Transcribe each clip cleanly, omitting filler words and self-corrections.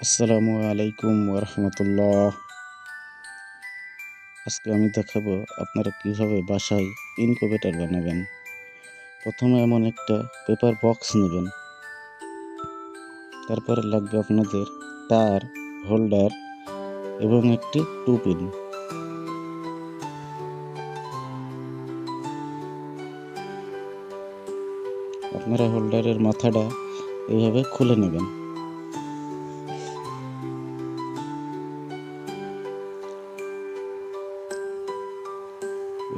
আসসালামু আলাইকুম ওরহমতুল্লাহ। আজকে আমি দেখাবো আপনারা কিভাবে বাসায় ইনকিউবেটর বানাবেন। প্রথমে এমন একটা পেপার বক্স নেবেন, তারপরে লাগবে আপনাদের তার, হোল্ডার এবং একটি টুপিন। আপনারা হোল্ডারের মাথাটা এইভাবে খুলে নেবেন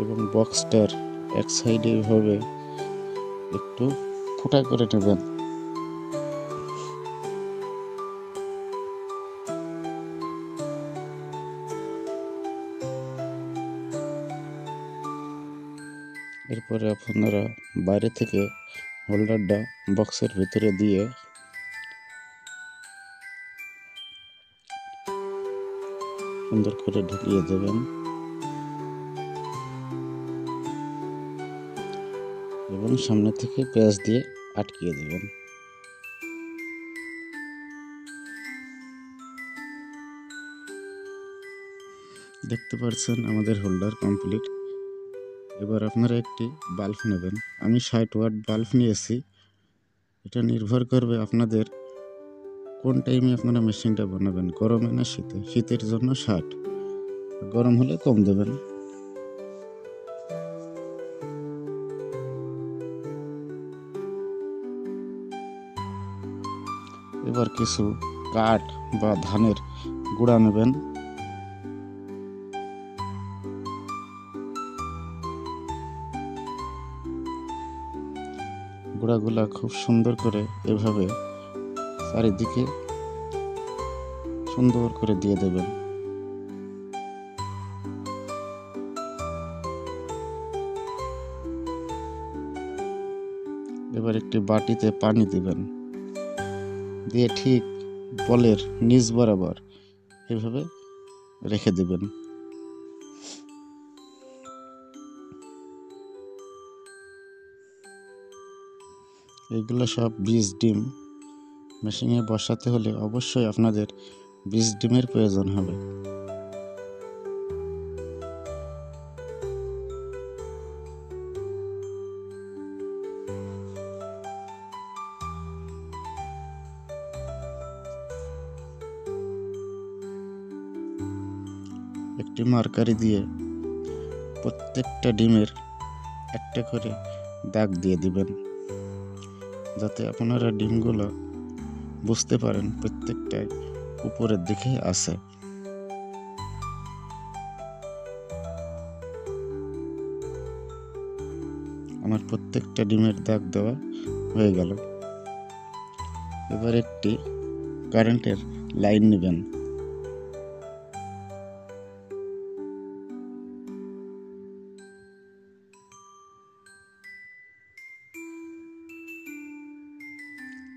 এবং বক্সটার এক সাইডে এইভাবে একটু ফুটা করে নেবেন। এরপরে আপনারা বাইরে থেকে হোল্ডারটা বক্সের ভিতরে দিয়ে সুন্দর করে ঢুকিয়ে দেবেন এবং সামনে থেকে পেঁচ দিয়ে আটকিয়ে দেবেন। দেখতে পাচ্ছেন আমাদের হোল্ডার কমপ্লিট। এবার আপনারা একটি বাল্ব নেবেন। আমি 60 ওয়াট বাল্ব নিয়েছি। এটা নির্ভর করবে আপনাদের কোন টাইমে আপনারা মেশিনটা বানাবেন, গরমে না শীতে। শীতের জন্য 60, গরম হলে কম দেবেন। এবার কিছু কাঠ বা ধানের গুঁড়া নেবেন। গুঁড়াগুলা খুব সুন্দর করে এভাবে চারিদিকে সুন্দর করে দিয়ে দেবেন। এবার একটি বাটিতে পানি দিবেন, দিয়ে ঠিক বলের নিচ বরাবর এভাবে রেখে দিবেন। এগুলো সব বীজ ডিম। মেশিনে বসাতে হলে অবশ্যই আপনাদের বীজ ডিমের প্রয়োজন হবে। একটি মার্কারি দিয়ে প্রত্যেকটা ডিমের একটা করে দাগ দিয়ে দিবেন, যাতে আপনারা ডিমগুলো বুঝতে পারেন প্রত্যেকটাই উপরের দিকে আছে। আমার প্রত্যেকটা ডিমের দাগ দেওয়া হয়ে গেল। এবার একটি কারেন্টের লাইন নেবেন।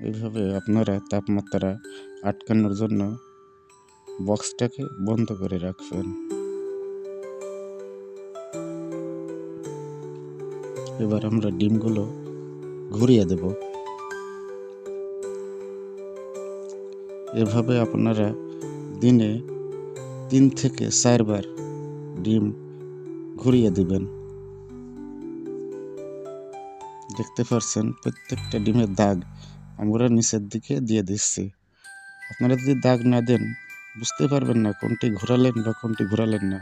এইভাবে আপনারা তাপমাত্রা আটকানোর জন্য বক্সটাকে বন্ধ করে রাখবেন। এবার আমরা ডিমগুলো ঘুরিয়ে দেব। এভাবে আপনারা দিনে 3 থেকে 4 বার ডিম ঘুরিয়ে দিবেন। দেখতে পাচ্ছেন প্রত্যেকটা ডিমের দাগ আমরা নিচের দিকে দিয়ে দিচ্ছি। আপনারা যদি দাগ না দেন বুঝতে পারবেন না কোনটি ঘোরালেন বা কোনটি ঘোরালেন না।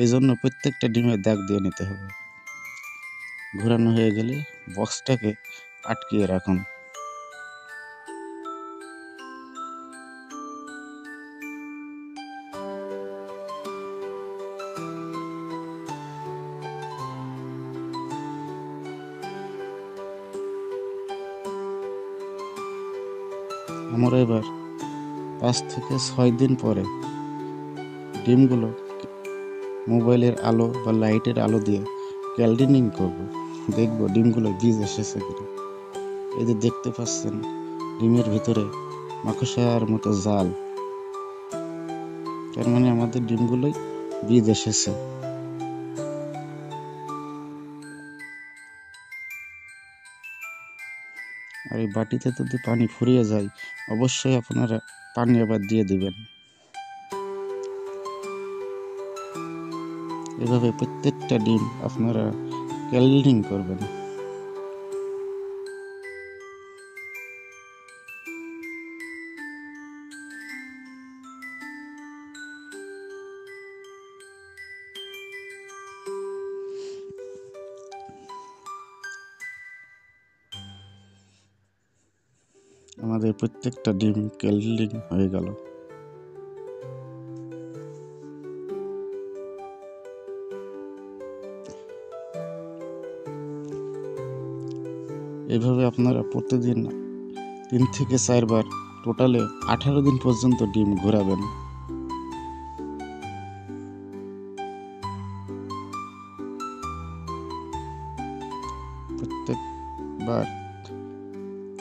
এই জন্য প্রত্যেকটা ডিমের দাগ দিয়ে নিতে হবে। ঘোরানো হয়ে গেলে বক্সটাকে আটকিয়ে রাখুন। আমরা এবার 5 থেকে 6 দিন পরে ডিমগুলো মোবাইলের আলো বা লাইটের আলো দিয়ে ক্যালডিনিং করব। দেখব ডিমগুলো বীজ এসেছে কিনা। এই যে দেখতে পাচ্ছেন ডিমের ভিতরে মাকড়সার মতো জাল, তার মানে আমাদের ডিমগুলোই বীজ এসেছে। আর এই বাটিতে যদি পানি ফুরিয়ে যায় অবশ্যই আপনারা পানি আবার দিয়ে দিবেন। এভাবে প্রত্যেকটা ডিম আপনারা ক্যালকুলেটিং করবেন। আমাদের প্রত্যেকটা ডিম ক্যালকুলেটিং হয়ে গেল। এভাবে আপনারা প্রতিদিন 3 থেকে 4 বার টোটালে 18 দিন পর্যন্ত ডিম ঘোরাবেন।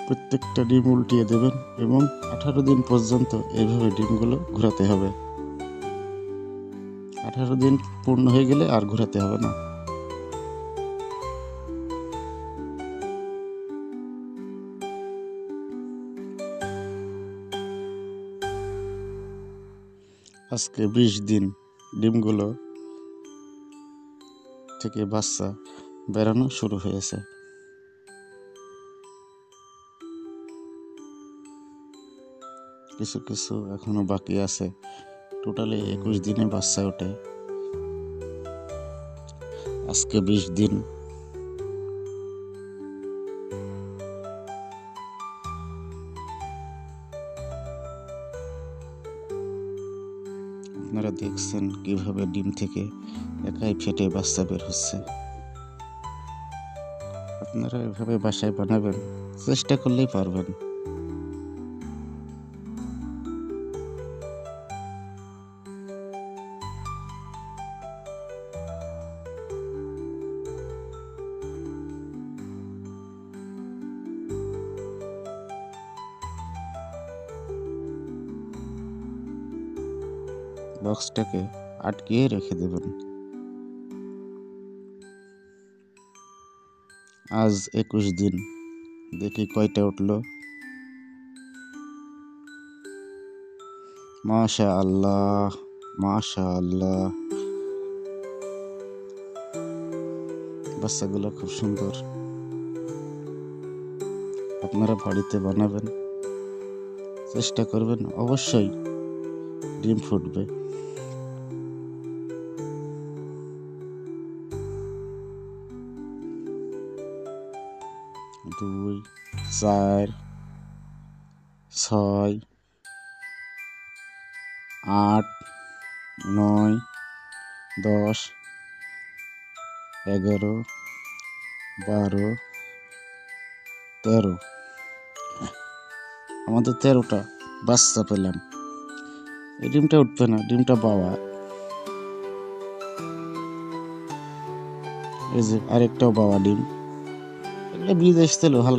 প্রত্যেকটা ডিম উল্টিয়ে দেবেন এবং 18 দিন পর্যন্ত এইভাবে ডিমগুলো ঘোরাতে হবে। 18 দিন পূর্ণ হয়ে গেলে আর ঘোরাতে হবে না। আজকে 20 দিন ডিমগুলো থেকে বাচ্চা বেরানো শুরু হয়েছে। কিছু কিছু এখনো বাকি আছে। টোটালি 21 দিনে বাচ্চা ওঠে। আজকে 20 দিন। আপনারা দেখছেন কিভাবে ডিম থেকে একাই ফেটে বাচ্চা বের হচ্ছে। আপনারা এভাবে বাসায় বানাবেন, চেষ্টা করলেই পারবেন। বক্সটাকে আটকিয়ে রেখে দেবেন। আজ 21 দিন, দেখি কয়টা উঠলো। মাশাআল্লাহ, মাশাআল্লাহ, বাচ্চাগুলো খুব সুন্দর। আপনারা বাড়িতে বানাবেন, চেষ্টা করবেন, অবশ্যই ডিম ফুটবে। 2, 4, 6, 8, 9, 10, 11, 12, 13। আমাদের 13টা বাচ্চা পেলাম। এই ডিমটা উঠবে না, ডিমটা বাবা। এই যে আরেকটাও বাবা ডিম। এগুলো বীজ এসেছিল হালকা।